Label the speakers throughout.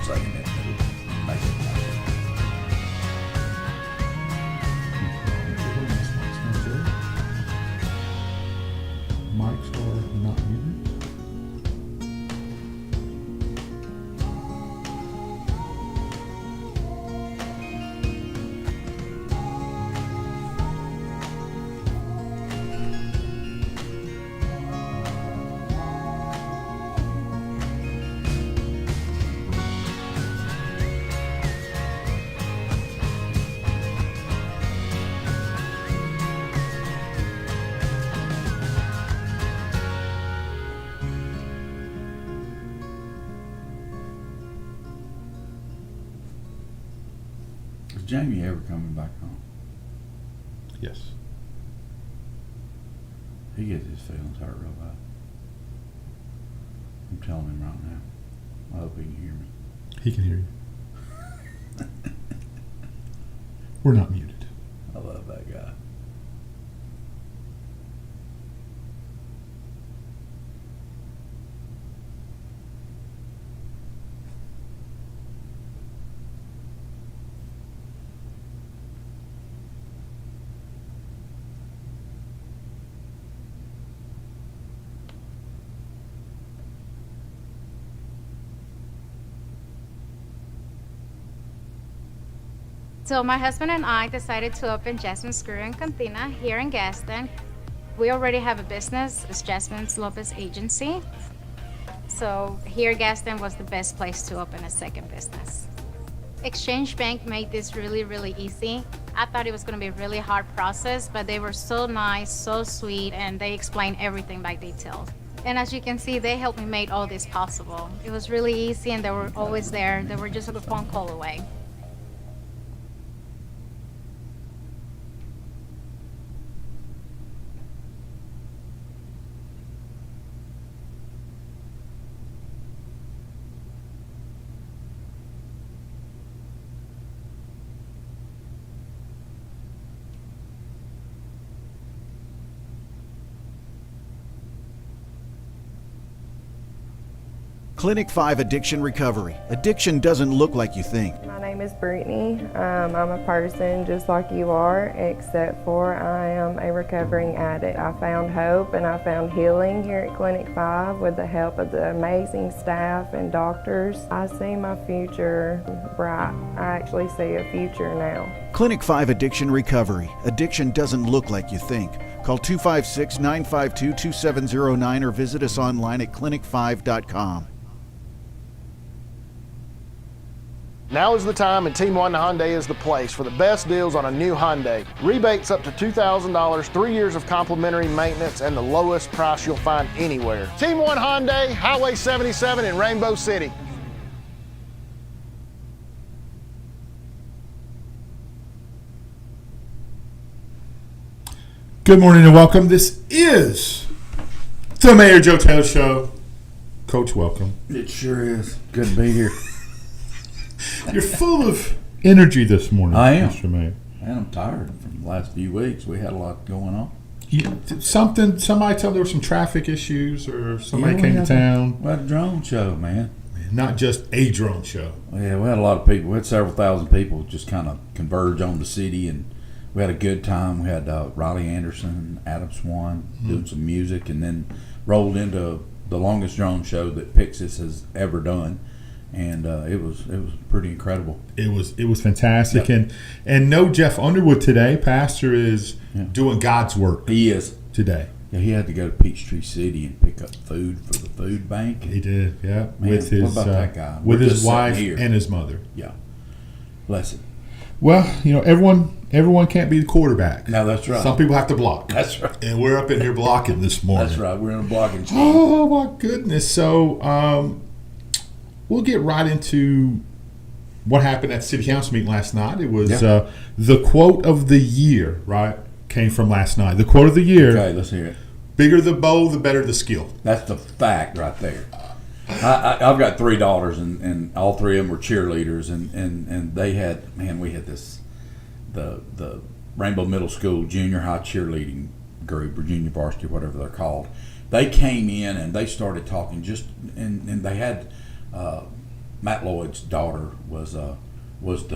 Speaker 1: saying it. It'll make it happen.
Speaker 2: Mics are not muted.
Speaker 1: Is Jamie ever coming back home?
Speaker 2: Yes.
Speaker 1: He gets his feelings hurt real bad. I'm telling him right now. I hope he can hear me.
Speaker 2: He can hear you. We're not muted.
Speaker 1: I love that guy.
Speaker 3: So my husband and I decided to open Jasmine's Screw and Cantina here in Gaston. We already have a business, it's Jasmine's Lopez Agency. So here Gaston was the best place to open a second business. Exchange Bank made this really, really easy. I thought it was gonna be a really hard process, but they were so nice, so sweet, and they explained everything by detail. And as you can see, they helped me make all this possible. It was really easy and they were always there. They were just a phone call away.
Speaker 4: Clinic 5 Addiction Recovery. Addiction doesn't look like you think.
Speaker 5: My name is Brittany. I'm a person just like you are, except for I am a recovering addict. I found hope and I found healing here at Clinic 5 with the help of the amazing staff and doctors. I see my future bright. I actually see a future now.
Speaker 4: Clinic 5 Addiction Recovery. Addiction doesn't look like you think. Call 256-952-2709 or visit us online at clinic5.com.
Speaker 6: Now is the time, and Team One Hyundai is the place for the best deals on a new Hyundai. Rebates up to $2,000, 3 years of complimentary maintenance, and the lowest price you'll find anywhere. Team One Hyundai, Highway 77 in Rainbow City.
Speaker 2: Good morning and welcome. This is the Mayor Joe Taylor Show. Coach, welcome.
Speaker 1: It sure is. Good to be here.
Speaker 2: You're full of energy this morning,
Speaker 1: I am.
Speaker 2: Mr. Mayor.
Speaker 1: And I'm tired from the last few weeks. We had a lot going on.
Speaker 2: Somebody tell me there were some traffic issues or somebody came to town.
Speaker 1: We had a drone show, man.
Speaker 2: Not just a drone show.
Speaker 1: Yeah, we had a lot of people. We had several thousand people just kind of converge on the city, and we had a good time. We had Riley Anderson, Adam Swan doing some music, and then rolled into the longest drone show that Pixis has ever done. And it was pretty incredible.
Speaker 2: It was fantastic.
Speaker 1: Yep.
Speaker 2: And no Jeff Underwood today. Pastor is doing God's work.
Speaker 1: He is
Speaker 2: today.
Speaker 1: Yeah, he had to go to Peachtree City and pick up food for the food bank.
Speaker 2: He did, yeah.
Speaker 1: Man,
Speaker 2: with his
Speaker 1: what about that guy?
Speaker 2: with
Speaker 1: We're
Speaker 2: his
Speaker 1: just
Speaker 2: wife
Speaker 1: sitting here.
Speaker 2: and his mother.
Speaker 1: Yeah, bless him.
Speaker 2: Well, everyone can't be the quarterback.
Speaker 1: No, that's right.
Speaker 2: Some people have to block.
Speaker 1: That's right.
Speaker 2: And we're up in here blocking this morning.
Speaker 1: That's right. We're in a blocking team.
Speaker 2: Oh my goodness! So we'll get right into what happened at the city council meeting last night. It was the quote of the year, right? Came from last night. The quote of the year.
Speaker 1: Okay, let's hear it.
Speaker 2: Bigger the bow, the better the skill.
Speaker 1: That's the fact right there. I've got 3 daughters, and all 3 of them were cheerleaders, and they had, man, we had this, the Rainbow Middle School junior high cheerleading group, or junior varsity, whatever they're called. They came in and they started talking and they had Matt Lloyd's daughter was the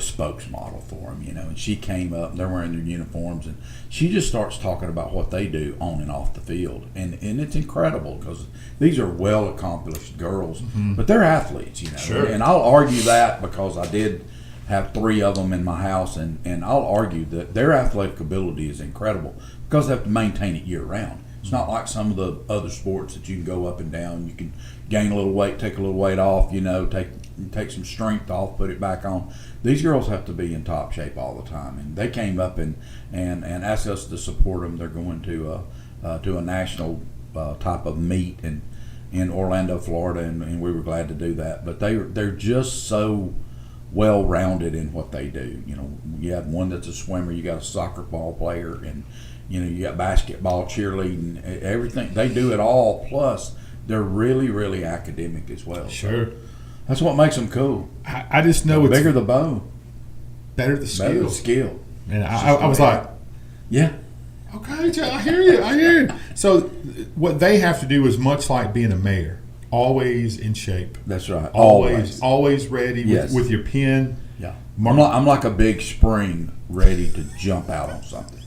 Speaker 1: spokesmodel for him, you know, and she came up and they're wearing their uniforms and she just starts talking about what they do on and off the field, and it's incredible because these are well accomplished girls, but they're athletes, you know.
Speaker 2: Sure.
Speaker 1: And I'll argue that because I did have 3 of them in my house, and I'll argue that their athletic ability is incredible because they have to maintain it year round. It's not like some of the other sports that you can go up and down. You can gain a little weight, take a little weight off, you know, take some strength off, put it back on. These girls have to be in top shape all the time, and they came up and asked us to support them. They're going to a national type of meet in Orlando, Florida, and we were glad to do that. But they're just so well-rounded in what they do. You know, you have one that's a swimmer, you got a soccer ball player, and you know, you got basketball, cheerleading, everything. They do it all. Plus, they're really, really academic as well.
Speaker 2: Sure.
Speaker 1: So that's what makes them cool.
Speaker 2: I just know
Speaker 1: The
Speaker 2: it's
Speaker 1: bigger the bow,
Speaker 2: better the
Speaker 1: better
Speaker 2: skill.
Speaker 1: the skill.
Speaker 2: And I was like,
Speaker 1: Yeah.
Speaker 2: okay, Joe, I hear you. I hear you. So what they have to do is much like being a mayor, always in shape,
Speaker 1: That's right.
Speaker 2: always ready
Speaker 1: Yes.
Speaker 2: with your pen.
Speaker 1: Yeah. I'm like a big spring ready to jump out on something.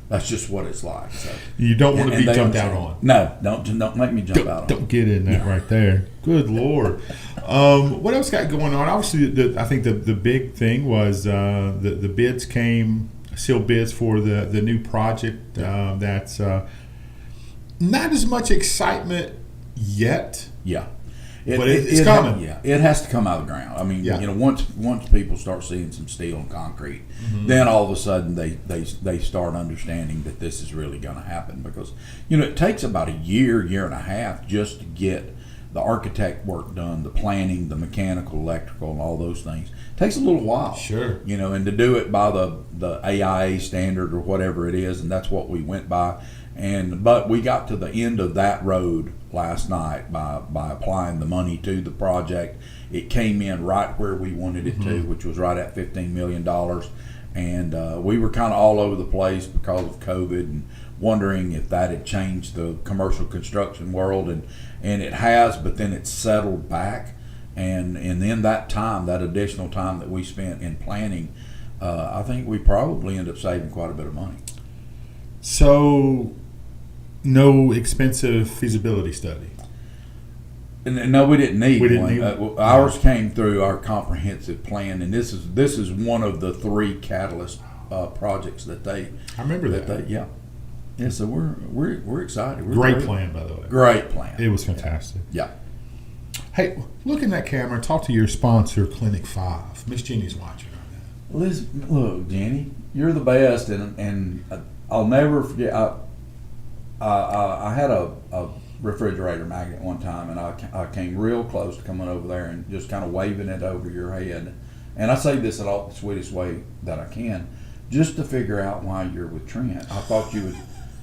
Speaker 1: That's just what it's like. So.
Speaker 2: You don't want to
Speaker 1: And
Speaker 2: be
Speaker 1: they
Speaker 2: jumped out
Speaker 1: understand.
Speaker 2: on.
Speaker 1: No, don't make me jump out on.
Speaker 2: Don't get in that right there. Good Lord. What else got going on? Obviously, I think the big thing was the bids came, sealed bids for the new project. That's not as much excitement yet.
Speaker 1: Yeah.
Speaker 2: But it's coming.
Speaker 1: Yeah, it has to come out of the ground. I mean,
Speaker 2: Yeah.
Speaker 1: you know, once people start seeing some steel and concrete, then all of a sudden they start understanding that this is really going to happen, because you know it takes about a year and a half just to get the architect work done, the planning, the mechanical, electrical, and all those things. It takes a little while.
Speaker 2: Sure.
Speaker 1: You know, and to do it by the AIA standard or whatever it is, and that's what we went by. But we got to the end of that road last night by applying the money to the project. It came in right where we wanted it to, which was right at $15 million. And we were kind of all over the place because of COVID and wondering if that had changed the commercial construction world. And it has, but then it's settled back. And then that additional time that we spent in planning, I think we probably end up saving quite a bit of money.
Speaker 2: So, no expensive feasibility study.
Speaker 1: And no, we didn't need one.
Speaker 2: need-
Speaker 1: Ours came through our comprehensive plan, and this is one of the 3 catalyst projects that they.
Speaker 2: I remember that.
Speaker 1: Yeah. So we're excited. We're
Speaker 2: Great plan, by the way.
Speaker 1: Great plan.
Speaker 2: It was fantastic.
Speaker 1: Yeah.
Speaker 2: Hey, look in that camera. Talk to your sponsor, Clinic 5. Miss Jeannie's watching on that.
Speaker 1: Listen, look, Jenny, you're the best, and I'll never forget. I had a refrigerator magnet one time, and I came real close to coming over there and just kind of waving it over your head. And I say this in all the sweetest way that I can, just to figure out why you're with Trent. I thought you would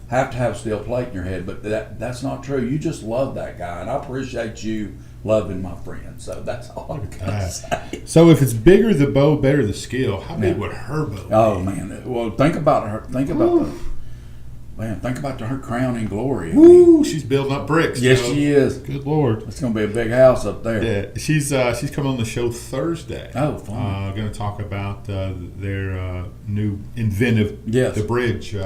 Speaker 1: have to have a steel plate in your head, but that's not true. You just love that guy, and I appreciate you loving my friend. So that's all I'm gonna say.
Speaker 2: So if it's bigger the bow, better the skill. How big would her bow be?
Speaker 1: Oh man! Well, think about her. Think about her crowning glory. I mean,
Speaker 2: Woo! She's building up bricks.
Speaker 1: yes,
Speaker 2: Joe.
Speaker 1: she is.
Speaker 2: Good Lord.
Speaker 1: It's gonna be a big house up there.
Speaker 2: Yeah, she's coming on the show Thursday.
Speaker 1: Oh, fun.
Speaker 2: Going to talk about their new inventive,
Speaker 1: Yes.
Speaker 2: the bridge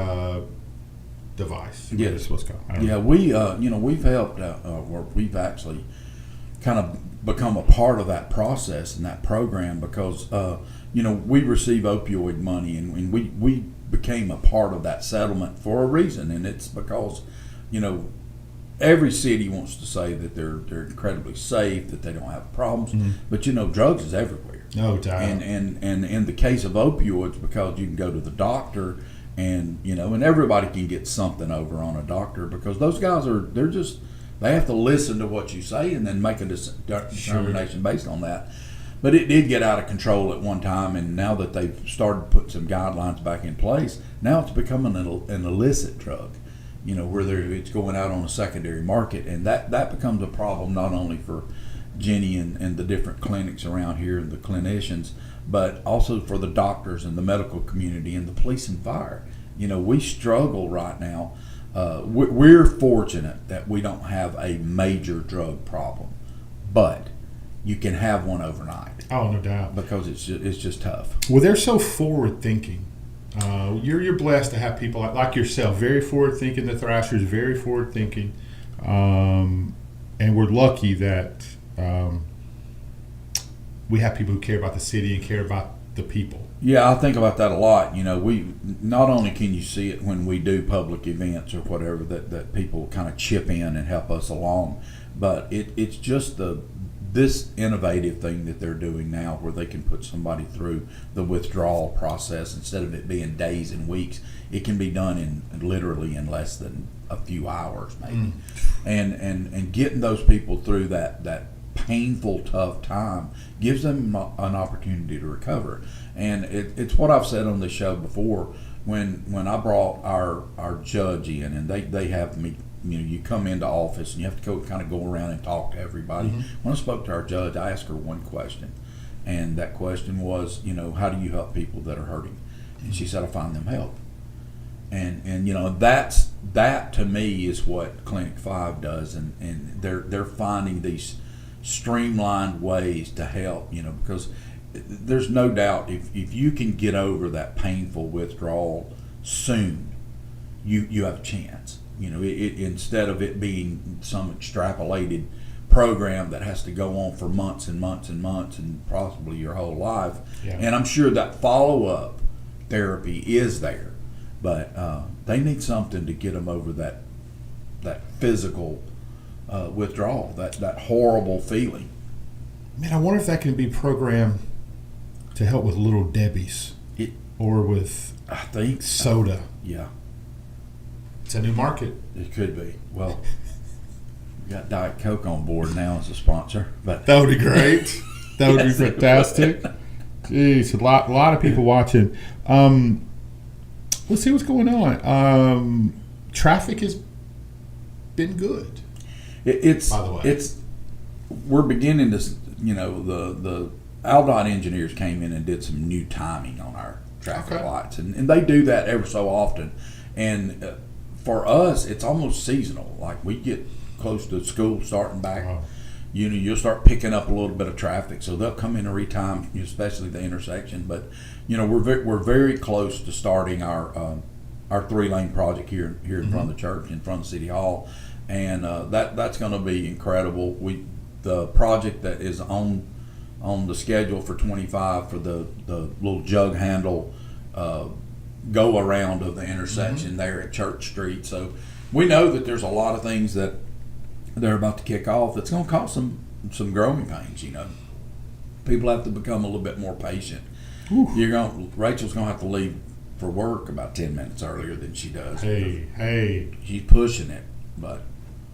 Speaker 2: device.
Speaker 1: Yes.
Speaker 2: That's what's called. I don't know.
Speaker 1: Yeah, we've helped, or we've actually kind of become a part of that process and that program because, we receive opioid money, and we became a part of that settlement for a reason, and it's because, every city wants to say that they're incredibly safe, that they don't have problems, but drugs is everywhere.
Speaker 2: No doubt.
Speaker 1: And in the case of opioids, because you can go to the doctor and everybody can get something over on a doctor, because those guys they have to listen to what you say and then make a determination based on that. But it did get out of control at one time, and now that they've started to put some guidelines back in place, now it's becoming an illicit drug, where it's going out on a secondary market, and that becomes a problem not only for Jenny and the different clinics around here and the clinicians, but also for the doctors and the medical community and the police and fire. We struggle right now. We're fortunate that we don't have a major drug problem, but you can have one overnight
Speaker 2: Oh, no doubt.
Speaker 1: because it's just tough.
Speaker 2: Well, they're so forward thinking. You're blessed to have people like yourself, very forward thinking. The Thrashers, very forward thinking, and we're lucky that we have people who care about the city and care about the people.
Speaker 1: Yeah, I think about that a lot. You know, we not only can you see it when we do public events or whatever that people kind of chip in and help us along, but it's just this innovative thing that they're doing now where they can put somebody through the withdrawal process instead of it being days and weeks. It can be done in literally in less than a few hours maybe. And getting those people through that painful, tough time gives them an opportunity to recover. And it's what I've said on the show before. When I brought our judge in, and they have me, you know, you come into office and you have to kind of go around and talk to everybody. When I spoke to our judge, I asked her one question, and that question was, you know, how do you help people that are hurting? And she said, I find them help. And you know, that to me is what Clinic 5 does, and they're finding these streamlined ways to help, you know, because there's no doubt if you can get over that painful withdrawal soon, you have a chance. You know, instead of it being some extrapolated program that has to go on for months and months and months and possibly your whole life.
Speaker 2: Yeah.
Speaker 1: And I'm sure that follow-up therapy is there, but they need something to get them over that physical withdrawal, that horrible feeling.
Speaker 2: Man, I wonder if that can be programmed to help with Little Debbie's or with
Speaker 1: I think
Speaker 2: soda.
Speaker 1: Yeah,
Speaker 2: It's a new market.
Speaker 1: it could be. Well, we got Diet Coke on board now as a sponsor, but
Speaker 2: That would be great. That would
Speaker 1: Yes,
Speaker 2: be
Speaker 1: it would.
Speaker 2: fantastic. Jeez, a lot of people watching. Let's see what's going on. Traffic has been good.
Speaker 1: it's
Speaker 2: By the way.
Speaker 1: we're beginning to, you know, the Aldot engineers came in and did some new timing on our traffic
Speaker 2: Okay.
Speaker 1: lights, and they do that ever so often. And for us, it's almost seasonal. Like we get close to school starting back,
Speaker 2: Wow.
Speaker 1: you know, you'll start picking up a little bit of traffic, so they'll come in and retime, especially the intersection. But you know, we're very close to starting our 3-lane project here in front of the church, in front of City Hall, and that's going to be incredible. The project that is on the schedule for 25 for the little jug handle go around of the intersection there at Church Street. So we know that there's a lot of things that they're about to kick off that's going to cause some growing pains. You know, people have to become a little bit more patient. Rachel's going to have to leave for work about 10 minutes earlier than she does.
Speaker 2: Hey.
Speaker 1: She's pushing it, but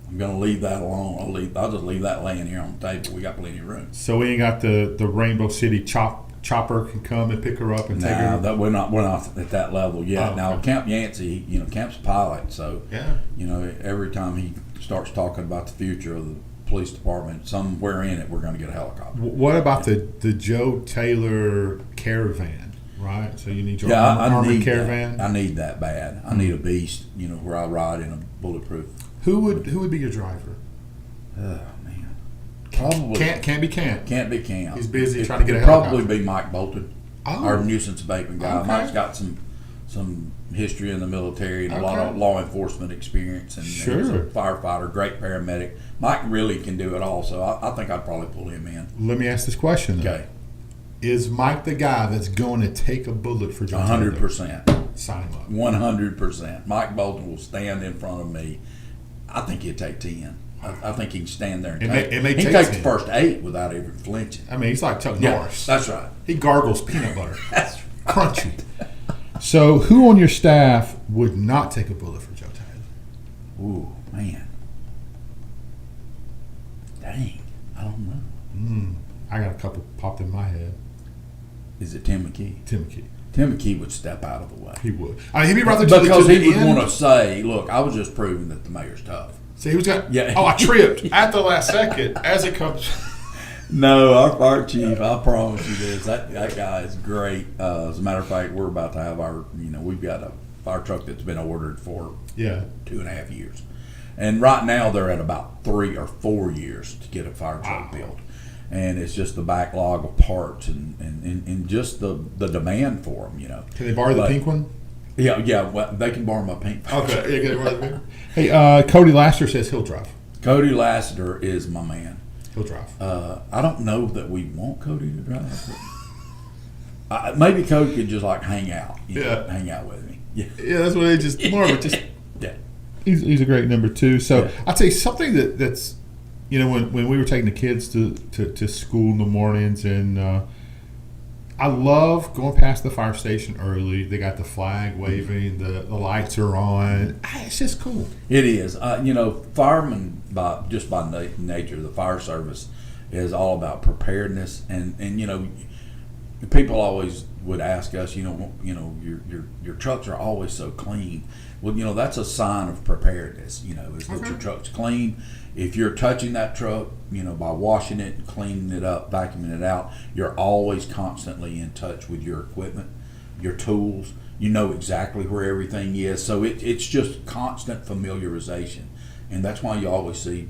Speaker 1: I'm going to leave that alone. I'll just leave that laying here on the table. We got plenty of room.
Speaker 2: So we ain't got the Rainbow City chopper can come and pick her up and take
Speaker 1: Now
Speaker 2: her.
Speaker 1: that we're not at that level yet.
Speaker 2: Oh,
Speaker 1: Now
Speaker 2: okay.
Speaker 1: Camp Yancey, you know, Camp's a pilot, so
Speaker 2: Yeah.
Speaker 1: you know, every time he starts talking about the future of the police department, somewhere in it, we're going to get a helicopter.
Speaker 2: What about the Joe Taylor Caravan? Right. So you need your
Speaker 1: Yeah, I
Speaker 2: armored
Speaker 1: need
Speaker 2: caravan.
Speaker 1: that. I need that bad. I need a beast, you know, where I ride in a bulletproof.
Speaker 2: Who would be your driver?
Speaker 1: Oh man, probably
Speaker 2: Can't be Camp.
Speaker 1: Can't be Camp.
Speaker 2: He's busy
Speaker 1: It-
Speaker 2: trying to get a
Speaker 1: it'd probably
Speaker 2: helicopter.
Speaker 1: be Mike Bolton,
Speaker 2: Oh.
Speaker 1: our nuisance abatement guy.
Speaker 2: Okay.
Speaker 1: Mike's got some history in the military and a lot of
Speaker 2: Okay.
Speaker 1: law enforcement experience, and he's a
Speaker 2: Sure.
Speaker 1: firefighter, great paramedic. Mike really can do it all, so I think I'd probably pull him in.
Speaker 2: Let me ask this question. Then.
Speaker 1: Okay,
Speaker 2: Is Mike the guy that's going to take a bullet for Joe Taylor?
Speaker 1: 100%,
Speaker 2: Sign him up.
Speaker 1: 100%. Mike Bolton will stand in front of me. I think he'd take 10. I think he can stand there and
Speaker 2: It
Speaker 1: take.
Speaker 2: may
Speaker 1: He
Speaker 2: take
Speaker 1: takes
Speaker 2: 10.
Speaker 1: the first 8 without even flinching.
Speaker 2: I mean, he's like Chuck
Speaker 1: Yeah,
Speaker 2: Norris.
Speaker 1: that's right.
Speaker 2: He gargles peanut butter.
Speaker 1: That's
Speaker 2: Crunchy. So, who on your staff would not take a bullet for Joe Taylor?
Speaker 1: Ooh, man. Dang. I don't know.
Speaker 2: I got a couple popped in my head.
Speaker 1: Is it Tim McKee?
Speaker 2: Tim McKee.
Speaker 1: Tim McKee would step out of the way.
Speaker 2: He would. I mean, he'd be right there to
Speaker 1: Because
Speaker 2: the
Speaker 1: he would
Speaker 2: end.
Speaker 1: want to say, look, I was just proving that the mayor's tough.
Speaker 2: See, he was got.
Speaker 1: Yeah.
Speaker 2: Oh, I tripped at the last second as it comes.
Speaker 1: No, our fire chief, I promise you this, that guy is great. As a matter of fact, we're about to have we've got a fire truck that's been ordered for
Speaker 2: Yeah.
Speaker 1: 2.5 years. And right now they're at about 3 or 4 years to get a fire truck built. and it's just the backlog of parts and just the demand for them.
Speaker 2: Can they borrow the
Speaker 1: But-
Speaker 2: pink one?
Speaker 1: Yeah. Well, they can borrow my pink.
Speaker 2: Okay. Yeah, can they borrow the pink one? Hey, Cody Lassiter says he'll drive.
Speaker 1: Cody Lassiter is my man.
Speaker 2: He'll drive.
Speaker 1: I don't know that we want Cody to drive. But maybe Cody could just like hang out. Hang out with me. Yeah.
Speaker 2: Yeah, that's what they just more of it. Just
Speaker 1: Yeah.
Speaker 2: he's a great number 2. So
Speaker 1: Yeah.
Speaker 2: I'll tell you something that's when we were taking the kids to school in the mornings, and I love going past the fire station early. They got the flag waving, the lights are on. It's just cool.
Speaker 1: It is. Firemen by nature of the fire service is all about preparedness, and people always would ask us, your trucks are always so clean. Well, that's a sign of preparedness. Is that your truck's clean. If you're touching that truck, by washing it and cleaning it up, vacuuming it out, you're always constantly in touch with your equipment, your tools. You know exactly where everything is. So it's just constant familiarization. And that's why you always see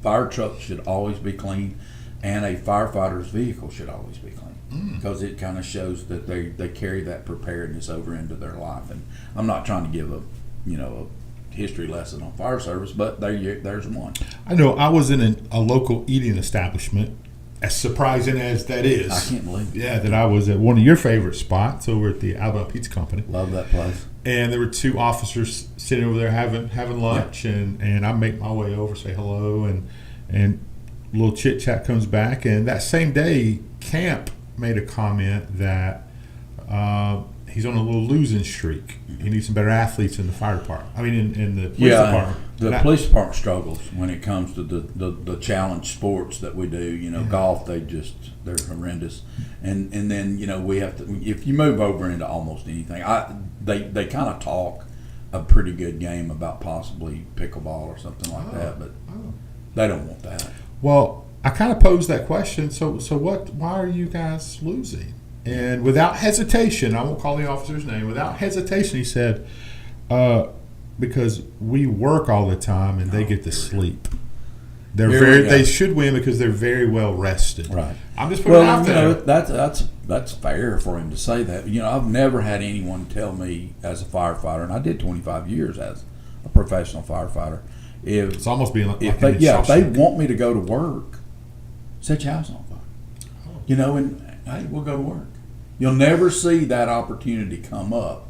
Speaker 1: fire trucks should always be clean, and a firefighter's vehicle should always be clean, because it kind of shows that they carry that preparedness over into their life. And I'm not trying to give a history lesson on fire service, but there's one.
Speaker 2: I know I was in a local eating establishment, as surprising as that is.
Speaker 1: I can't believe it.
Speaker 2: Yeah, that I was at one of your favorite spots over at the Alabama Pizza Company.
Speaker 1: Love that place.
Speaker 2: And there were 2 officers sitting over there having lunch, and I make my way over, say hello, and a little chit chat comes back. And that same day, Camp made a comment that he's on a little losing streak. He needs some better athletes in the fire department. I mean, in the police department.
Speaker 1: The police department struggles when it comes to the challenge sports that we do. Golf, they're horrendous, and then we have to. If you move over into almost anything, they kind of talk a pretty good game about possibly pickleball or something like that, but they don't want that.
Speaker 2: Well, I kind of posed that question. So what? Why are you guys losing? And without hesitation, I won't call the officer's name. Without hesitation, he said, "Because we work all the time and they get to sleep. They should win because they're very well rested."
Speaker 1: Right.
Speaker 2: I'm just putting it out there.
Speaker 1: That's fair for him to say that. I've never had anyone tell me as a firefighter, and I did 25 years as a professional firefighter.
Speaker 2: It's almost being like
Speaker 1: if they want me to go to work, set your house on fire. And hey, we'll go to work. You'll never see that opportunity come up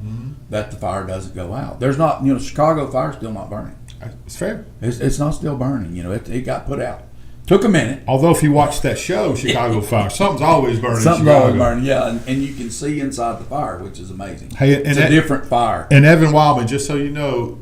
Speaker 1: that the fire doesn't go out. There's not, Chicago fire's still not burning.
Speaker 2: It's fair.
Speaker 1: It's not still burning. It got put out. Took a minute.
Speaker 2: Although if you watch that show, Chicago Fire, something's always burning.
Speaker 1: Something's
Speaker 2: in Chicago.
Speaker 1: always burning, yeah, and you can see inside the fire, which is amazing.
Speaker 2: Hey,
Speaker 1: it's a different fire.
Speaker 2: And Evan Wildman, just so you know,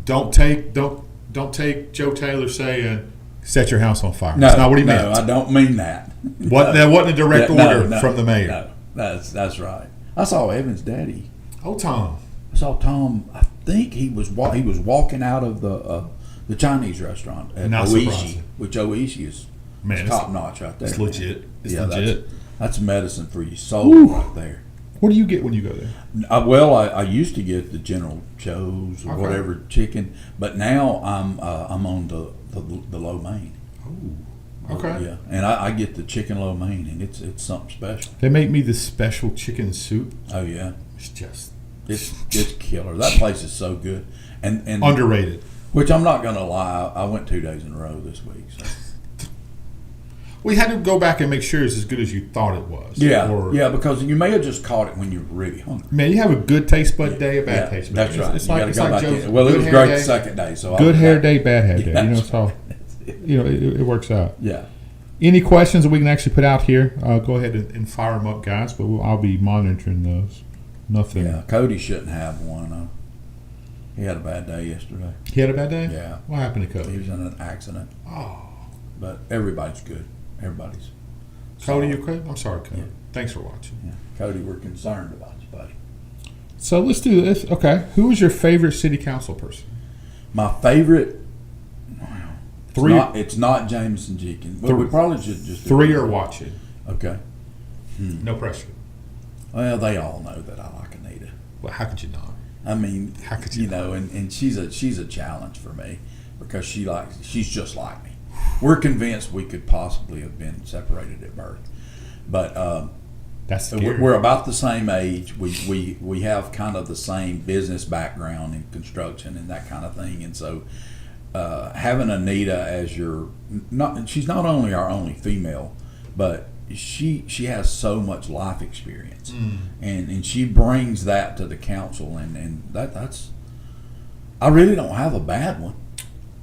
Speaker 2: don't take Joe Taylor saying set your house on fire.
Speaker 1: No,
Speaker 2: that's not what he meant.
Speaker 1: No, I don't mean that.
Speaker 2: That wasn't a direct order from the mayor.
Speaker 1: No, that's right. I saw Evan's daddy.
Speaker 2: Oh, Tom.
Speaker 1: I saw Tom. I think he was walking out of the Chinese restaurant at
Speaker 2: Not
Speaker 1: Oishi,
Speaker 2: surprising.
Speaker 1: which Oishi is top notch right there.
Speaker 2: It's legit. It's legit.
Speaker 1: That's medicine for your soul right there.
Speaker 2: What do you get when you go there?
Speaker 1: I used to get the General Tso's or whatever chicken, but now I'm on the lo mein.
Speaker 2: Oh, okay.
Speaker 1: Yeah, and I get the chicken lo mein, and it's something special.
Speaker 2: They make me this special chicken soup.
Speaker 1: Oh yeah,
Speaker 2: It's
Speaker 1: it's killer. That place is so good, and
Speaker 2: underrated.
Speaker 1: Which I'm not gonna lie, I went 2 days in a row this week. So.
Speaker 2: We had to go back and make sure it's as good as you thought it was.
Speaker 1: Yeah, because you may have just caught it when you're really hungry.
Speaker 2: Man, you have a good taste bud day, a bad taste bud day.
Speaker 1: That's right.
Speaker 2: It's like Joe's
Speaker 1: well, it was
Speaker 2: good
Speaker 1: great
Speaker 2: hair
Speaker 1: the second day. So
Speaker 2: good hair day, bad hair day.
Speaker 1: Yeah,
Speaker 2: So it works out.
Speaker 1: Yeah.
Speaker 2: Any questions that we can actually put out here? Go ahead and fire them up, guys. But I'll be monitoring those. Nothing.
Speaker 1: Yeah, Cody shouldn't have one. He had a bad day yesterday.
Speaker 2: He had a bad day?
Speaker 1: Yeah.
Speaker 2: What happened to Cody?
Speaker 1: He was in an accident.
Speaker 2: Oh.
Speaker 1: But everybody's good. Everybody's.
Speaker 2: Cody, you okay? I'm sorry, Cody.
Speaker 1: Yeah.
Speaker 2: Thanks for watching.
Speaker 1: Yeah. Cody, we're concerned about you, buddy.
Speaker 2: So let's do this. Okay. Who is your favorite city council person?
Speaker 1: My favorite.
Speaker 2: Three.
Speaker 1: It's not Jameson Jenkins. Well, we probably should just do
Speaker 2: three are watching.
Speaker 1: Okay.
Speaker 2: No pressure.
Speaker 1: Well, they all know that I like Anita.
Speaker 2: Well, how could you not?
Speaker 1: I mean,
Speaker 2: how could you
Speaker 1: know, and she's a challenge for me because she's just like me. we're convinced we could possibly have been separated at birth. But
Speaker 2: That's
Speaker 1: so
Speaker 2: scary.
Speaker 1: we're about the same age. We have kind of the same business background in construction and that kind of thing. And so having Anita as she's not only our only female, but she has so much life experience, and she brings that to the council, and that's I really don't have a bad one.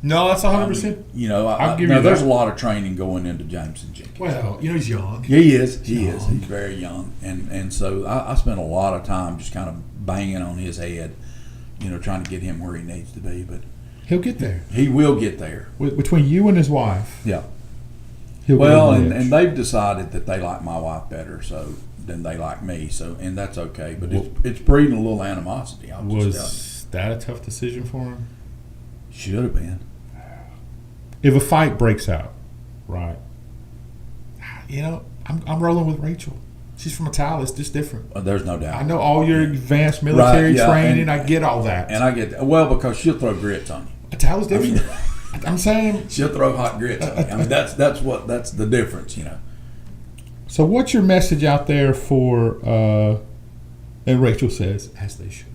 Speaker 2: No, that's 100%.
Speaker 1: I mean, you know,
Speaker 2: I'll give
Speaker 1: now
Speaker 2: you
Speaker 1: there's
Speaker 2: that.
Speaker 1: a lot of training going into Jameson Jenkins.
Speaker 2: Well, he's young.
Speaker 1: Yeah, he is. He is.
Speaker 2: Young.
Speaker 1: He's very young, and so I spent a lot of time just kind of banging on his head, trying to get him where he needs to be. But
Speaker 2: He'll get there.
Speaker 1: he will get there.
Speaker 2: Between you and his wife,
Speaker 1: Yeah.
Speaker 2: he'll
Speaker 1: Well,
Speaker 2: get
Speaker 1: and
Speaker 2: rich.
Speaker 1: they've decided that they like my wife better, than they like me. So, and that's okay. But it's breeding a little animosity. I'll just tell you.
Speaker 2: Was that a tough decision for him?
Speaker 1: Should have been.
Speaker 2: If a fight breaks out, right? I'm rolling with Rachel. She's from Atala. It's just different.
Speaker 1: There's no doubt.
Speaker 2: I know all your advanced military
Speaker 1: Right, yeah,
Speaker 2: training.
Speaker 1: and-
Speaker 2: I get all that.
Speaker 1: And I get that. Well, because she'll throw grits on you.
Speaker 2: Atala's different. I'm saying.
Speaker 1: She'll throw hot grits on you. I mean, that's the difference,
Speaker 2: So, what's your message out there for? And Rachel says, as they should.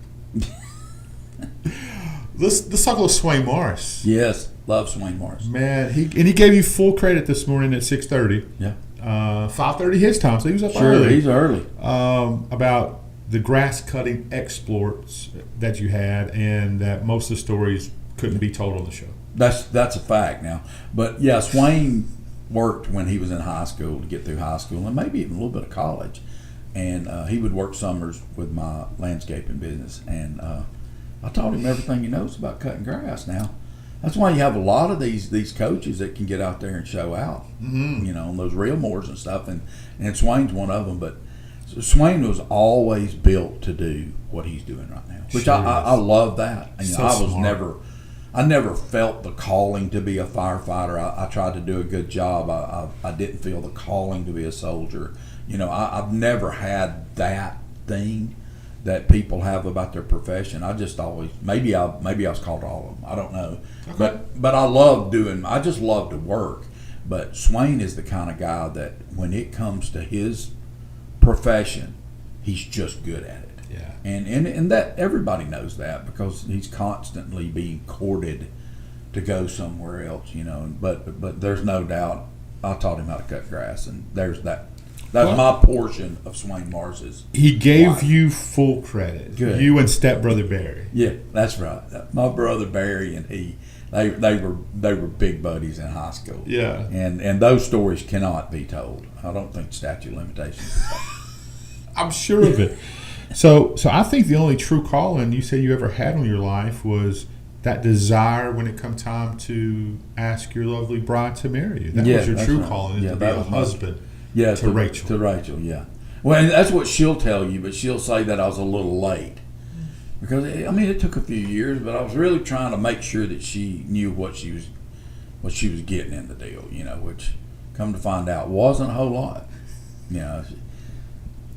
Speaker 2: Let's talk a little Swain Morris.
Speaker 1: Yes, love Swain Morris.
Speaker 2: Man, he gave you full credit this morning at 6:30.
Speaker 1: Yeah.
Speaker 2: 5:30 his time, so he was up
Speaker 1: Sure,
Speaker 2: early.
Speaker 1: he's early.
Speaker 2: About the grass cutting exploits that you had, and that most of the stories couldn't be told on the show.
Speaker 1: That's a fact now. But yeah, Swain worked when he was in high school to get through high school, and maybe even a little bit of college. And he would work summers with my landscaping business, and I taught him everything he knows about cutting grass. Now, that's why you have a lot of these coaches that can get out there and show out, on those real moors and stuff. And Swain's one of them. But Swain was always built to do what he's doing right now, which
Speaker 2: Sure
Speaker 1: I love that. And,
Speaker 2: So
Speaker 1: I was
Speaker 2: smart.
Speaker 1: I never felt the calling to be a firefighter. I tried to do a good job. I didn't feel the calling to be a soldier. I've never had that thing that people have about their profession. I just always maybe I was called to all of them. I don't know,
Speaker 2: Okay.
Speaker 1: but I love doing. I just love to work. But Swain is the kind of guy that when it comes to his profession, he's just good at it.
Speaker 2: Yeah.
Speaker 1: And that everybody knows that because he's constantly being courted to go somewhere else. But there's no doubt I taught him how to cut grass, and there's that. That's
Speaker 2: Well,
Speaker 1: my portion of Swain Morris's.
Speaker 2: He gave
Speaker 1: life.
Speaker 2: you full credit.
Speaker 1: Good.
Speaker 2: You and stepbrother Barry.
Speaker 1: Yeah, that's right. My brother Barry and they were big buddies in high school.
Speaker 2: Yeah.
Speaker 1: And those stories cannot be told. I don't think statute of limitations.
Speaker 2: I'm sure of it. So I think the only true calling you said you ever had in your life was that desire when it come time to ask your lovely bride to marry you. That
Speaker 1: Yeah,
Speaker 2: was your
Speaker 1: that's
Speaker 2: true
Speaker 1: right.
Speaker 2: calling, is
Speaker 1: Yeah,
Speaker 2: to be
Speaker 1: that
Speaker 2: a
Speaker 1: was my-
Speaker 2: husband.
Speaker 1: Yeah,
Speaker 2: To Rachel.
Speaker 1: To Rachel, yeah. Well, and that's what she'll tell you, but she'll say that I was a little late. Because, it took a few years, but I was really trying to make sure that she knew what she was getting in the deal, which, come to find out, wasn't a whole lot.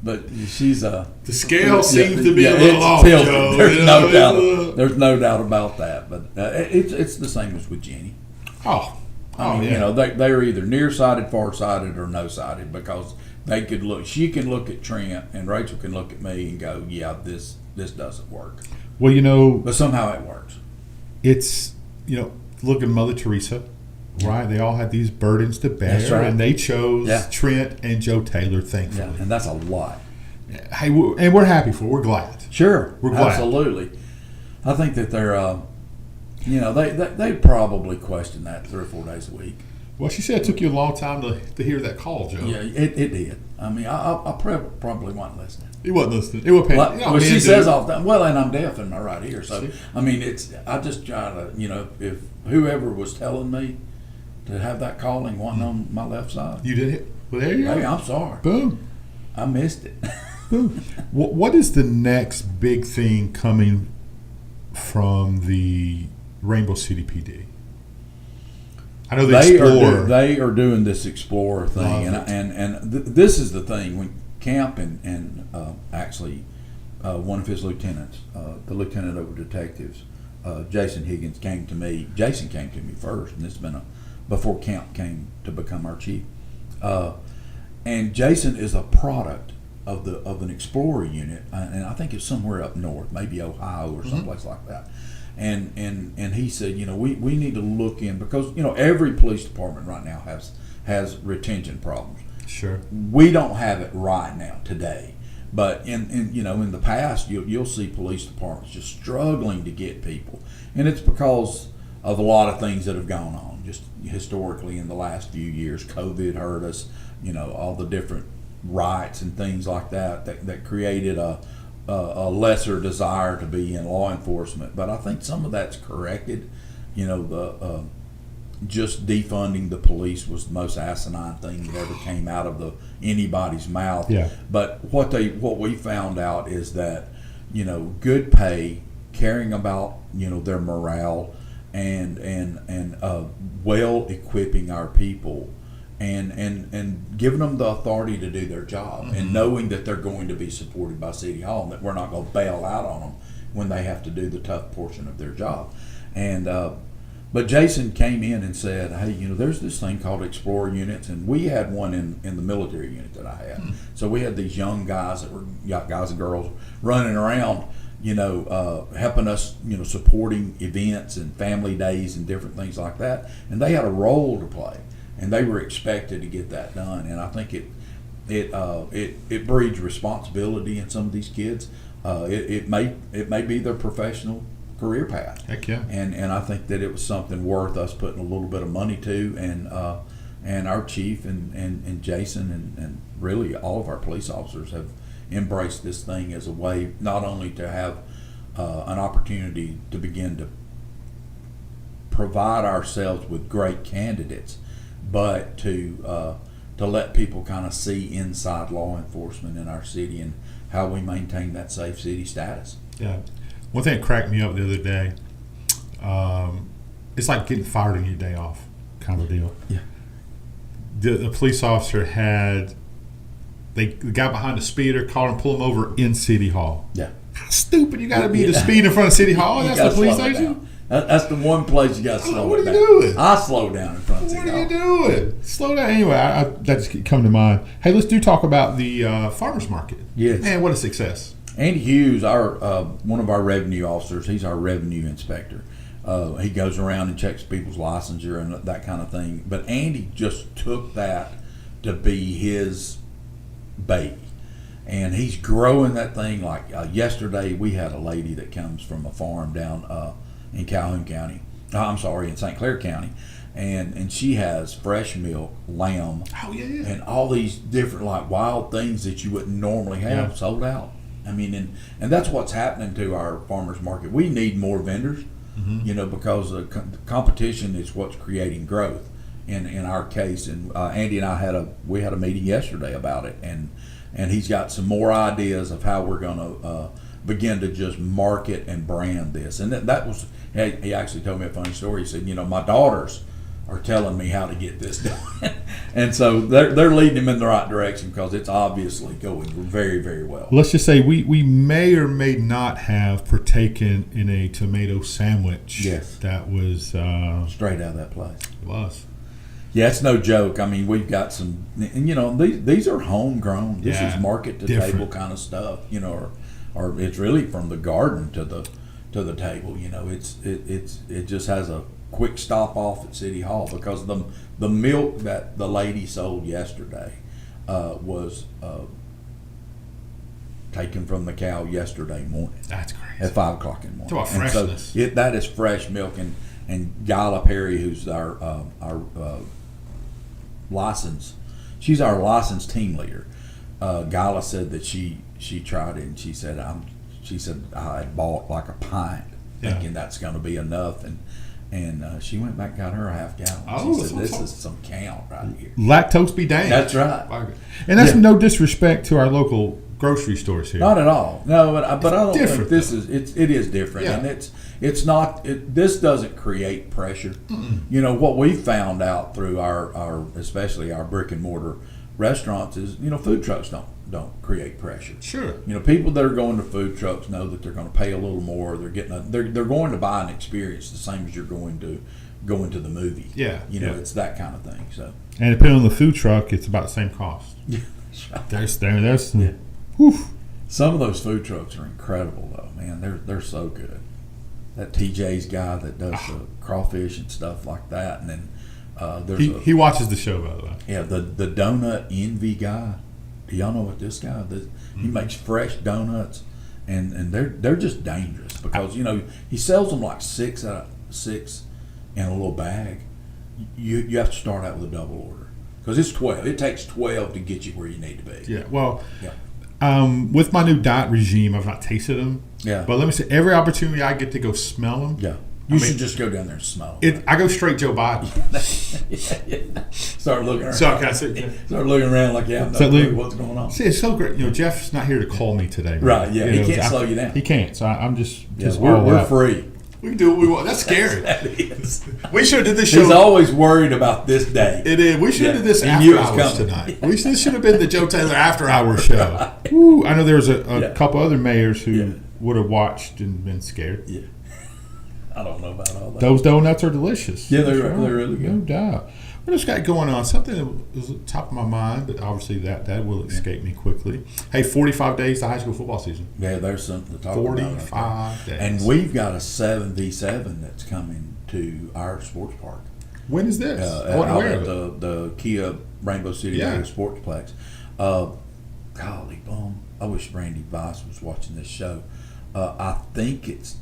Speaker 1: But she's
Speaker 2: The scale seems to be a little
Speaker 1: it's
Speaker 2: off,
Speaker 1: tilted.
Speaker 2: Joe.
Speaker 1: There's no doubt. There's no doubt about that. But it's the same as with Jenny. I mean,
Speaker 2: yeah.
Speaker 1: they are either nearsighted, farsighted, or no-sighted because they could look. She can look at Trent, and Rachel can look at me and go, "Yeah, this doesn't work."
Speaker 2: Well,
Speaker 1: But somehow it works.
Speaker 2: it's look at Mother Teresa, right? They all had these burdens to bear,
Speaker 1: That's right.
Speaker 2: and they chose
Speaker 1: Yeah.
Speaker 2: Trent and Joe Taylor, thankfully.
Speaker 1: Yeah, and that's a lot.
Speaker 2: Hey, and we're happy for. We're glad.
Speaker 1: Sure,
Speaker 2: We're glad.
Speaker 1: Absolutely. I think that they're, they probably question that 3 or 4 days a week.
Speaker 2: Well, she said it took you a long time to hear that call, Joe.
Speaker 1: Yeah, it did. I mean, I probably wasn't listening.
Speaker 2: He wasn't listening. It was paying.
Speaker 1: Well, she says all the time, well, and I'm deaf in my right ear. So, I just try to, if whoever was telling me to have that calling wasn't on my left side,
Speaker 2: You did it. Well, there you
Speaker 1: hey,
Speaker 2: go.
Speaker 1: I'm sorry.
Speaker 2: Boom.
Speaker 1: I missed it.
Speaker 2: Boom. What is the next big thing coming from the Rainbow City PD? I know the Explorer.
Speaker 1: They are doing this Explorer thing,
Speaker 2: Love
Speaker 1: and this is the thing when Camp and actually one of his lieutenants, the lieutenant over detectives, Jason Higgins, came to me. Jason came to me first, and it's been before Camp came to become our chief. And Jason is a product of an Explorer unit, and I think it's somewhere up north, maybe Ohio or someplace like that. And he said, we need to look in, because every police department right now has retention problems.
Speaker 2: Sure.
Speaker 1: We don't have it right now today, but in the past you'll see police departments just struggling to get people, and it's because of a lot of things that have gone on just historically in the last few years. COVID hurt us, all the different rights and things like that created a lesser desire to be in law enforcement. But I think some of that's corrected. Just defunding the police was the most asinine thing that ever came out of anybody's mouth.
Speaker 2: Yeah.
Speaker 1: But what we found out is that good pay, caring about their morale, and well equipping our people, and giving them the authority to do their job, and knowing that they're going to be supported by City Hall, and that we're not going to bail out on them when they have to do the tough portion of their job. And but Jason came in and said, hey, there's this thing called Explorer units, and we had one in the military unit that I had. So we had these young guys that were guys and girls running around, helping us, supporting events and family days and different things like that. And they had a role to play, and they were expected to get that done. And I think it breeds responsibility in some of these kids. It may be their professional career path.
Speaker 2: Heck yeah.
Speaker 1: And I think that it was something worth us putting a little bit of money to, and our chief and Jason and really all of our police officers have embraced this thing as a way not only to have an opportunity to begin to provide ourselves with great candidates, but to let people kind of see inside law enforcement in our city and how we maintain that safe city status.
Speaker 2: Yeah. One thing that cracked me up the other day, it's like getting fired on your day off kind of deal.
Speaker 1: Yeah.
Speaker 2: The police officer the guy behind the speeder called him, pull him over in City Hall.
Speaker 1: Yeah.
Speaker 2: How stupid you got to be to speed in front of City Hall? That's the police station?
Speaker 1: That's the one place you got to slow
Speaker 2: what
Speaker 1: it
Speaker 2: are
Speaker 1: down.
Speaker 2: you doing?
Speaker 1: I slow down in front of City
Speaker 2: What
Speaker 1: Hall.
Speaker 2: are you doing? Slow down. Anyway, that just come to mind. Hey, let's talk about the farmers market.
Speaker 1: Yes.
Speaker 2: Man, what a success.
Speaker 1: Andy Hughes, one of our revenue officers, he's our revenue inspector. He goes around and checks people's licensure and that kind of thing. But Andy just took that to be his baby. And he's growing that thing. Like yesterday, we had a lady that comes from a farm down in Calhoun County. In St. Clair County. And she has fresh milk, lamb, and all these different like wild things that you wouldn't normally have sold out. I mean, and that's what's happening to our farmers market. We need more vendors, because the competition is what's creating growth. In our case, and Andy and I had a meeting yesterday about it, and he's got some more ideas of how we're going to begin to just market and brand this. And that was, he actually told me a funny story. He said, my daughters are telling me how to get this done. And so they're leading him in the right direction, because it's obviously going very, very well.
Speaker 2: Let's just say we may or may not have partaken in a tomato sandwich.
Speaker 1: Yes.
Speaker 2: That was
Speaker 1: Straight out of that place.
Speaker 2: It was.
Speaker 1: Yeah, it's no joke. I mean, we've got some, and these are homegrown. This is market to table kind of stuff, or it's really from the garden to the table. It just has a quick stop off at City Hall, because the milk that the lady sold yesterday was taken from the cow yesterday morning.
Speaker 2: That's crazy.
Speaker 1: At 5 o'clock in the morning.
Speaker 2: Talk about freshness.
Speaker 1: So that is fresh milk, and Gala Perry, who's our she's our licensed team leader. Gala said that she tried it, and she said I had bought like a pint, thinking that's going to be enough, and she went back and got her a half gallon.
Speaker 2: Oh,
Speaker 1: she said, this is some count right here.
Speaker 2: Lactose be damned.
Speaker 1: That's right.
Speaker 2: And that's no disrespect to our local grocery stores here.
Speaker 1: Not at all. No, but I don't think this
Speaker 2: though.
Speaker 1: it is different, and it's not. This doesn't create pressure. What we found out through our especially our brick and mortar restaurants is food trucks don't create pressure.
Speaker 2: Sure.
Speaker 1: People that are going to food trucks know that they're going to pay a little more. They're getting they're going to buy an experience the same as you're going to going to the movie.
Speaker 2: Yeah,
Speaker 1: You know,
Speaker 2: yeah.
Speaker 1: it's that kind of thing. So,
Speaker 2: And depending on the food truck, it's about the same cost. There's
Speaker 1: Yeah.
Speaker 2: whew.
Speaker 1: some of those food trucks are incredible, though, man. They're so good. That TJ's guy that does the crawfish and stuff like that. And then there's
Speaker 2: He watches the show, by the way.
Speaker 1: the donut envy guy. Do y'all know what this guy does? He makes fresh donuts, and they're just dangerous because he sells them like 6 out of 6 in a little bag. You have to start out with a double order because it's 12. It takes 12 to get you where you need to be.
Speaker 2: Yeah. Well,
Speaker 1: Yeah.
Speaker 2: with my new diet regime, I've not tasted them.
Speaker 1: Yeah.
Speaker 2: But let me say, every opportunity I get to go smell them,
Speaker 1: Yeah. You should just go down there and smell
Speaker 2: I go straight Joe Biden.
Speaker 1: Start looking around.
Speaker 2: So can I say?
Speaker 1: Start looking around like you have no
Speaker 2: So,
Speaker 1: clue
Speaker 2: Luke,
Speaker 1: what's going on.
Speaker 2: See, it's so great. Jeff's not here to call me today. Man.
Speaker 1: Right, yeah. He can't
Speaker 2: I-
Speaker 1: slow you down.
Speaker 2: He can't. So I'm just
Speaker 1: Yeah,
Speaker 2: all
Speaker 1: we're
Speaker 2: out.
Speaker 1: free.
Speaker 2: We can do what we want. That's scary.
Speaker 1: That is.
Speaker 2: We should have did this show.
Speaker 1: He's always worried about this day.
Speaker 2: It is. We should have
Speaker 1: Yeah,
Speaker 2: did this
Speaker 1: he
Speaker 2: after
Speaker 1: knew it was
Speaker 2: hours
Speaker 1: coming.
Speaker 2: tonight. This should have been the Joe Taylor after hours show. Woo, I know there was a
Speaker 1: Yeah.
Speaker 2: couple other mayors who
Speaker 1: Yeah.
Speaker 2: would have watched and been scared.
Speaker 1: Yeah. I don't know about all that.
Speaker 2: Those donuts are delicious.
Speaker 1: Yeah, they're
Speaker 2: That's
Speaker 1: really good.
Speaker 2: No doubt. What else got going on? Something that was at the top of my mind, but obviously that will escape me quickly. Hey, 45 days to high school football season.
Speaker 1: Yeah, there's something to talk about.
Speaker 2: 45 days.
Speaker 1: And we've got a 7v7 that's coming to our sports park.
Speaker 2: When is this? I
Speaker 1: Out
Speaker 2: wasn't aware
Speaker 1: at
Speaker 2: of it.
Speaker 1: the Kia Rainbow City
Speaker 2: Yeah.
Speaker 1: Area Sportsplex. Golly bum. I wish Randy Vice was watching this show. I think it's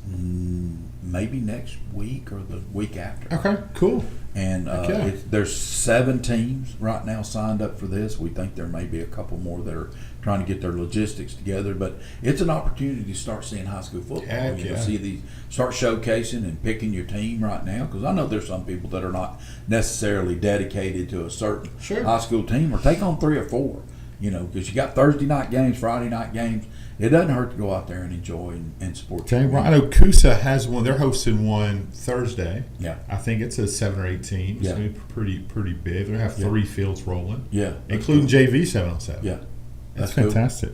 Speaker 1: maybe next week or the week after.
Speaker 2: Okay, cool.
Speaker 1: And
Speaker 2: Okay.
Speaker 1: there's 7 teams right now signed up for this. We think there may be a couple more that are trying to get their logistics together, but it's an opportunity to start seeing high school football.
Speaker 2: Heck yeah.
Speaker 1: See these, start showcasing and picking your team right now, because I know there's some people that are not necessarily dedicated to a certain
Speaker 2: Sure.
Speaker 1: high school team, or take on 3 or 4. Because you got Thursday night games, Friday night games. It doesn't hurt to go out there and enjoy and support.
Speaker 2: Okay,
Speaker 1: your
Speaker 2: well,
Speaker 1: team.
Speaker 2: I know Coosa has one. They're hosting one Thursday.
Speaker 1: Yeah.
Speaker 2: I think it's a 7 or 8 teams.
Speaker 1: Yeah.
Speaker 2: It's going to be pretty big. They're going to have 3 fields rolling.
Speaker 1: Yeah, that's
Speaker 2: Including
Speaker 1: cool.
Speaker 2: JV 7-on-7.
Speaker 1: Yeah,
Speaker 2: That's
Speaker 1: cool.
Speaker 2: fantastic.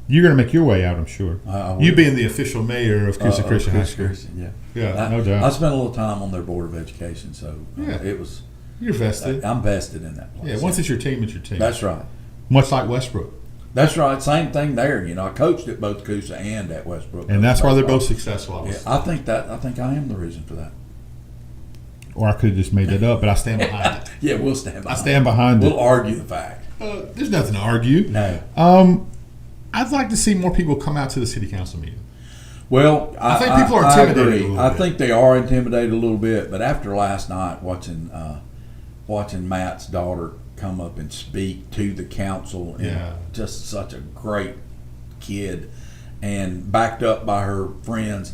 Speaker 2: You're going to make your way out, I'm sure.
Speaker 1: I will.
Speaker 2: You being the official mayor of Coosa Christian High
Speaker 1: Coosa
Speaker 2: School.
Speaker 1: Christian, yeah.
Speaker 2: Yeah,
Speaker 1: I,
Speaker 2: no doubt.
Speaker 1: I spent a little time on their board of education, so
Speaker 2: Yeah.
Speaker 1: it was.
Speaker 2: You're vested.
Speaker 1: I'm vested in that place.
Speaker 2: Yeah, once it's your team, it's your team.
Speaker 1: That's right.
Speaker 2: Much like Westbrook.
Speaker 1: That's right. Same thing there. I coached at both Coosa and at Westbrook.
Speaker 2: And that's why they're both successful.
Speaker 1: Yeah, I think I am the reason for that.
Speaker 2: Or I could have just made that up, but I stand behind it.
Speaker 1: Yeah, we'll stand behind.
Speaker 2: I stand behind
Speaker 1: We'll
Speaker 2: it.
Speaker 1: argue the fact.
Speaker 2: There's nothing to argue.
Speaker 1: No.
Speaker 2: I'd like to see more people come out to the city council meeting.
Speaker 1: Well, I
Speaker 2: think people are intimidated
Speaker 1: I agree.
Speaker 2: a little
Speaker 1: I
Speaker 2: bit.
Speaker 1: think they are intimidated a little bit, but after last night, watching Matt's daughter come up and speak to the council, and
Speaker 2: Yeah.
Speaker 1: just such a great kid, and backed up by her friends.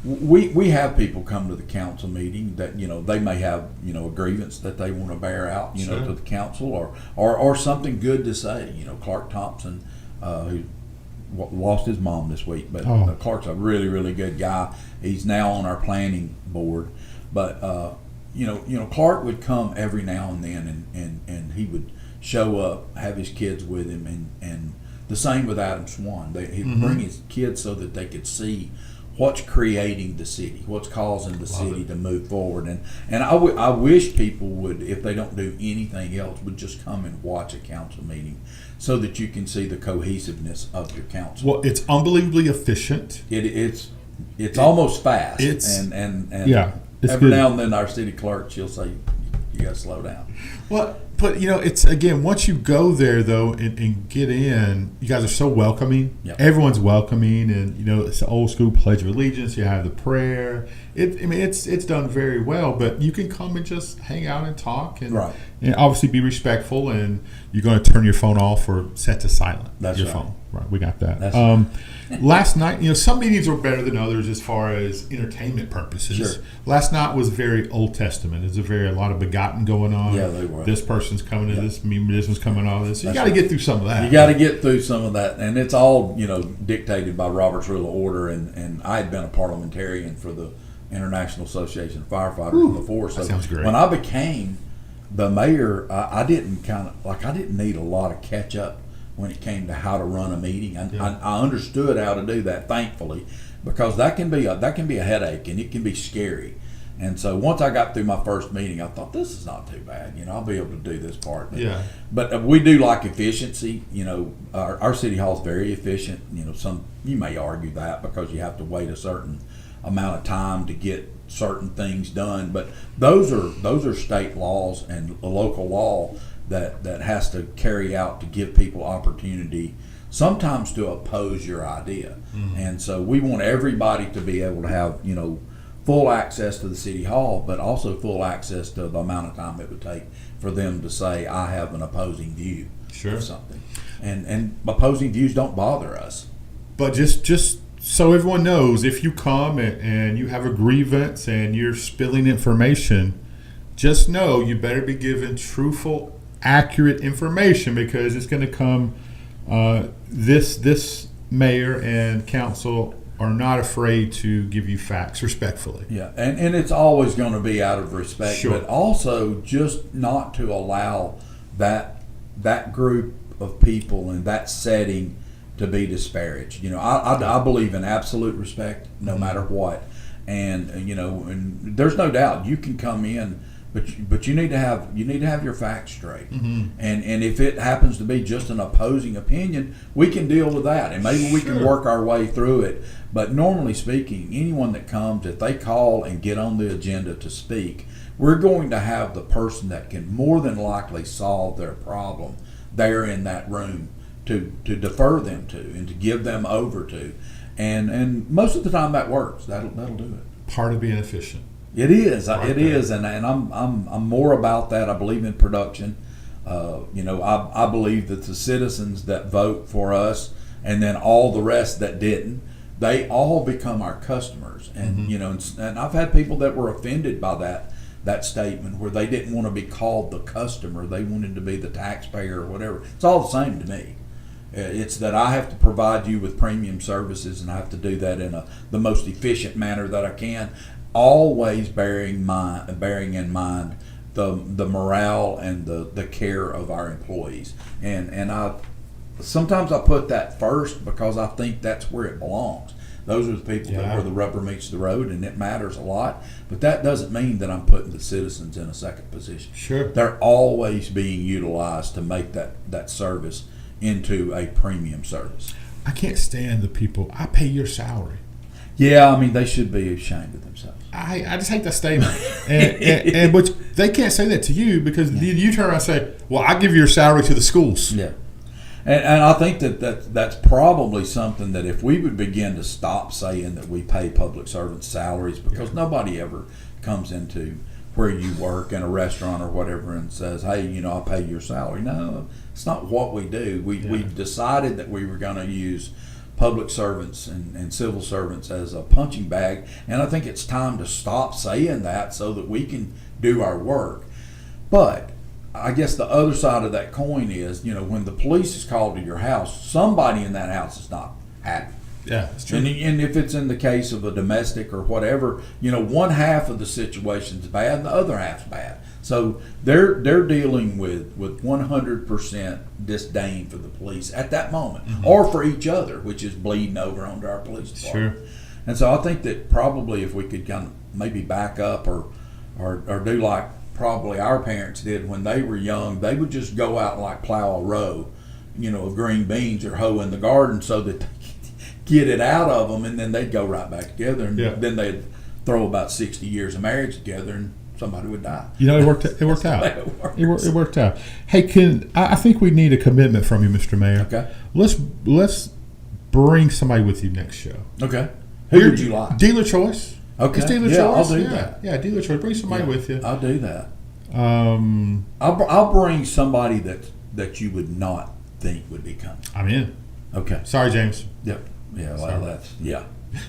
Speaker 1: We have people come to the council meeting that they may have a grievance that they want to bear out
Speaker 2: Sure.
Speaker 1: to the council, or something good to say. Clark Thompson, who lost his mom this week, but
Speaker 2: Oh.
Speaker 1: Clark's a really, really good guy. He's now on our planning board, but Clark would come every now and then, and he would show up, have his kids with him, and the same with Adam Swan. He'd bring his kids so that they could see what's creating the city, what's causing the city to move forward, and I wish people would, if they don't do anything else, would just come and watch a council meeting, so that you can see the cohesiveness of your council.
Speaker 2: Well, it's unbelievably efficient.
Speaker 1: It's almost fast.
Speaker 2: It's-
Speaker 1: and
Speaker 2: yeah, it's
Speaker 1: every
Speaker 2: good.
Speaker 1: now and then our city clerk, she'll say, you got to slow down.
Speaker 2: Well, but it's again, once you go there though and get in, you guys are so welcoming.
Speaker 1: Yep.
Speaker 2: Everyone's welcoming, and it's the old school Pledge of Allegiance. You have the prayer. It's done very well. But you can come and just hang out and talk, and,
Speaker 1: Right.
Speaker 2: and obviously be respectful. And you're going to turn your phone off or set to silent.
Speaker 1: That's
Speaker 2: your
Speaker 1: right.
Speaker 2: phone. Right, we got that.
Speaker 1: That's
Speaker 2: Last night, some meetings are better than others as far as entertainment purposes.
Speaker 1: Sure.
Speaker 2: Last night was very Old Testament. There's a lot of begotten going on.
Speaker 1: Yeah, they were.
Speaker 2: This person's coming to
Speaker 1: Yeah.
Speaker 2: this one's coming on this. You
Speaker 1: That's
Speaker 2: got to
Speaker 1: right.
Speaker 2: get through some of that.
Speaker 1: You got to get through some of that, and it's all dictated by Robert's Rule of Order. And I had been a parliamentarian for the International Association of Firefighters before, so
Speaker 2: that sounds great.
Speaker 1: when I became the mayor, I didn't need a lot of catch up when it came to how to run a meeting. I understood how to do that, thankfully, because that can be a headache and it can be scary. And so once I got through my first meeting, I thought, this is not too bad. I'll be able to do this part.
Speaker 2: Yeah.
Speaker 1: But we do like efficiency. Our city hall is very efficient. You may argue that because you have to wait a certain amount of time to get certain things done. But those are state laws and a local law that has to carry out to give people opportunity, sometimes to oppose your idea. And so we want everybody to be able to have, full access to the city hall, but also full access to the amount of time it would take for them to say, I have an opposing view of something. And opposing views don't bother us.
Speaker 2: But just so everyone knows, if you come and you have a grievance and you're spilling information, just know you better be given truthful, accurate information, because it's going to come. This mayor and council are not afraid to give you facts respectfully.
Speaker 1: Yeah, and it's always going to be out of respect,
Speaker 2: Sure.
Speaker 1: but also just not to allow that group of people in that setting to be disparaged. I believe in absolute respect no matter what, and and there's no doubt you can come in, but you need to have your facts straight. And if it happens to be just an opposing opinion, we can deal with that, and maybe we can work our way through it. But normally speaking, anyone that comes, if they call and get on the agenda to speak, we're going to have the person that can more than likely solve their problem there in that room to defer them to and to give them over to, and most of the time that works. That'll do it.
Speaker 2: Part of being efficient.
Speaker 1: It is.
Speaker 2: Right
Speaker 1: It
Speaker 2: there.
Speaker 1: is, and I'm more about that. I believe in production. I believe that the citizens that vote for us, and then all the rest that didn't, they all become our customers. And and I've had people that were offended by that statement, where they didn't want to be called the customer; they wanted to be the taxpayer or whatever. It's all the same to me. It's that I have to provide you with premium services, and I have to do that in the most efficient manner that I can, always bearing in mind the morale and the care of our employees. And sometimes I put that first because I think that's where it belongs. Those are the people that where the rubber meets the road, and it matters a lot. But that doesn't mean that I'm putting the citizens in a second position.
Speaker 2: Sure.
Speaker 1: They're always being utilized to make that service into a premium service.
Speaker 2: I can't stand the people. I pay your salary.
Speaker 1: Yeah, I mean, they should be ashamed of themselves.
Speaker 2: I just hate that statement. and but they can't say that to you, because then you turn around and say, well, I give your salary to the schools.
Speaker 1: Yeah. And I think that's probably something that if we would begin to stop saying that we pay public servants salaries, because nobody ever comes into where you work in a restaurant or whatever and says, hey, I'll pay your salary. No, it's not what we do. We decided that we were going to use public servants and civil servants as a punching bag, and I think it's time to stop saying that so that we can do our work. But I guess the other side of that coin is, when the police is called to your house, somebody in that house is not happy.
Speaker 2: Yeah, that's true.
Speaker 1: And if it's in the case of a domestic or whatever, one half of the situation's bad and the other half's bad. So they're dealing with 100% disdain for the police at that moment, or for each other, which is bleeding over onto our police department.
Speaker 2: Sure.
Speaker 1: And so I think that probably if we could kind of maybe back up or do like probably our parents did when they were young, they would just go out and like plow a row, of green beans or hoe in the garden so that they could get it out of them, and then they'd go right back together, and then they'd throw about 60 years of marriage together, and somebody would die.
Speaker 2: It worked out. It worked out. Hey, I think we need a commitment from you, Mr. Mayor.
Speaker 1: Okay.
Speaker 2: Let's bring somebody with you next show.
Speaker 1: Okay. Who would you like?
Speaker 2: Dealer choice.
Speaker 1: Okay.
Speaker 2: It's dealer
Speaker 1: Yeah,
Speaker 2: choice.
Speaker 1: I'll do that.
Speaker 2: Yeah, dealer choice. Bring somebody with you.
Speaker 1: I'll do that.
Speaker 2: Um,
Speaker 1: I'll bring somebody that you would not think would be coming.
Speaker 2: I'm in.
Speaker 1: Okay.
Speaker 2: Sorry, James.
Speaker 1: Yep. Yeah. Well,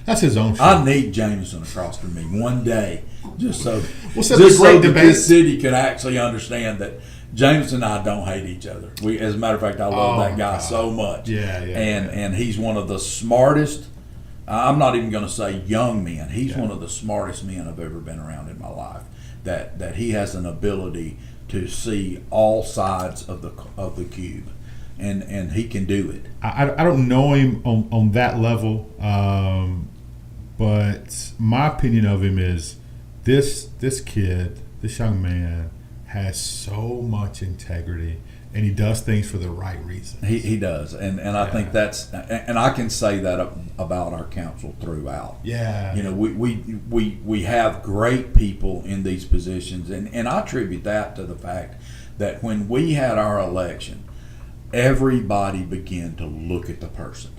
Speaker 2: That's his own show.
Speaker 1: I need Jameson across from me one day, just so
Speaker 2: What's up, the great
Speaker 1: that
Speaker 2: debate?
Speaker 1: this city could actually understand that Jameson and I don't hate each other. As a matter of fact, I love that guy so much. And he's one of the smartest. I'm not even going to say young men. He's one of the smartest men I've ever been around in my life. That he has an ability to see all sides of the cube, and he can do it.
Speaker 2: I don't know him on that level, but my opinion of him is this kid, this young man, has so much integrity, and he does things for the right reasons.
Speaker 1: He does, and I think that's, and I can say that about our council throughout.
Speaker 2: Yeah.
Speaker 1: You know, we have great people in these positions, and I attribute that to the fact that when we had our election, everybody began to look at the person,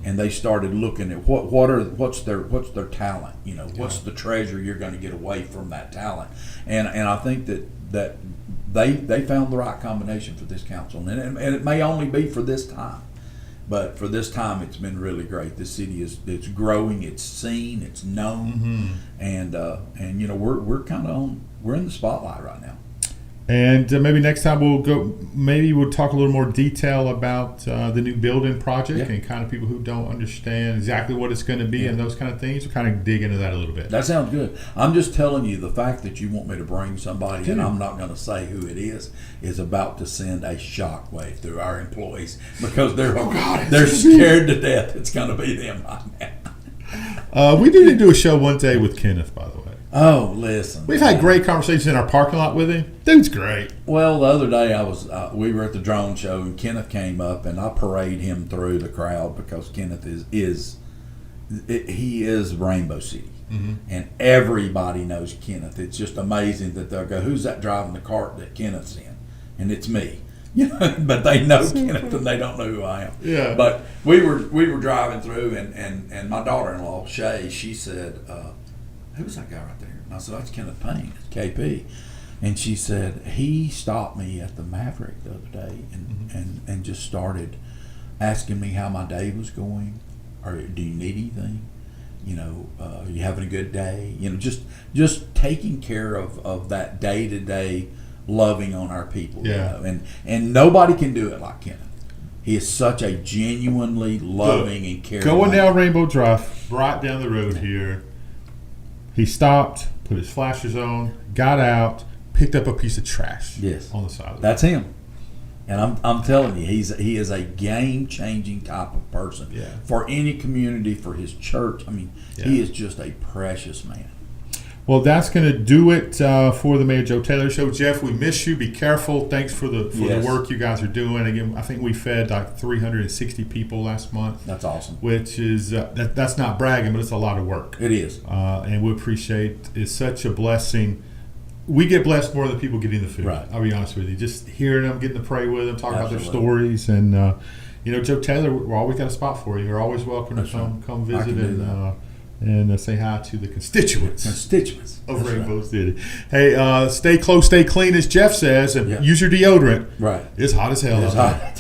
Speaker 1: and they started looking at what's their talent. You know, what's the treasure you're going to get away from that talent, and I think that they found the right combination for this council, and it may only be for this time, but for this time it's been really great. This city it's growing, it's seen, it's known, and you know we're in the spotlight right now.
Speaker 2: And maybe next time we'll talk a little more detail about the new building project and kind of people who don't understand exactly what it's going to be and those kind of things. We'll kind of dig into that a little bit.
Speaker 1: That sounds good. I'm just telling you, the fact that you want me to bring somebody, and I'm not going to say who it is about to send a shockwave through our employees because they're scared to death. It's going to be them right now.
Speaker 2: We did do a show one day with Kenneth, by the way.
Speaker 1: Oh, listen.
Speaker 2: We've had great conversations in our parking lot with him. Dude's great.
Speaker 1: Well, the other day we were at the drone show and Kenneth came up and I parade him through the crowd because Kenneth is Rainbow City, and everybody knows Kenneth. It's just amazing that they'll go, "Who's that driving the cart that Kenneth's in?" And it's me. You know, but they know Kenneth and they don't know who I am.
Speaker 2: Yeah.
Speaker 1: But we were driving through and my daughter-in-law Shay, she said, "Who's that guy right there?" And I said, "That's Kenneth Payne, KP." And she said, "He stopped me at the Maverick the other day and just started asking me how my day was going, or do you need anything? You know, are you having a good day? You know, just taking care of that day-to-day loving on our people."
Speaker 2: Yeah.
Speaker 1: You know? And nobody can do it like Kenneth. He is such a genuinely loving and caring.
Speaker 2: Going down Rainbow Drive, right down the road here, he stopped, put his flashers on, got out, picked up a piece of trash.
Speaker 1: Yes.
Speaker 2: On the side of the road.
Speaker 1: That's him. And I'm telling you, he is a game-changing type of person.
Speaker 2: Yeah.
Speaker 1: For any community, for his church. I mean, he is just a precious man.
Speaker 2: Well, that's going to do it for the Mayor Joe Taylor Show. Jeff, we miss you. Be careful. Thanks for the work you guys are doing. Again, I think we fed like 360 people last month.
Speaker 1: That's awesome.
Speaker 2: Which is that's not bragging, but it's a lot of work.
Speaker 1: It is.
Speaker 2: And we appreciate. It's such a blessing. We get blessed more than people getting the food.
Speaker 1: Right.
Speaker 2: I'll be honest with you. Just hearing them, getting to pray with them, talking about their
Speaker 1: Absolutely.
Speaker 2: stories, and you know, Joe Taylor, we're always got a spot for you. You're always welcome
Speaker 1: That's
Speaker 2: to come
Speaker 1: I
Speaker 2: visit
Speaker 1: can do
Speaker 2: and say hi to the constituents of
Speaker 1: That's
Speaker 2: Rainbow
Speaker 1: right.
Speaker 2: City. Hey, stay close, stay clean, as Jeff says, and
Speaker 1: Yeah.
Speaker 2: use your deodorant.
Speaker 1: Right.
Speaker 2: It's hot as hell.
Speaker 1: It's
Speaker 2: out there.
Speaker 1: hot.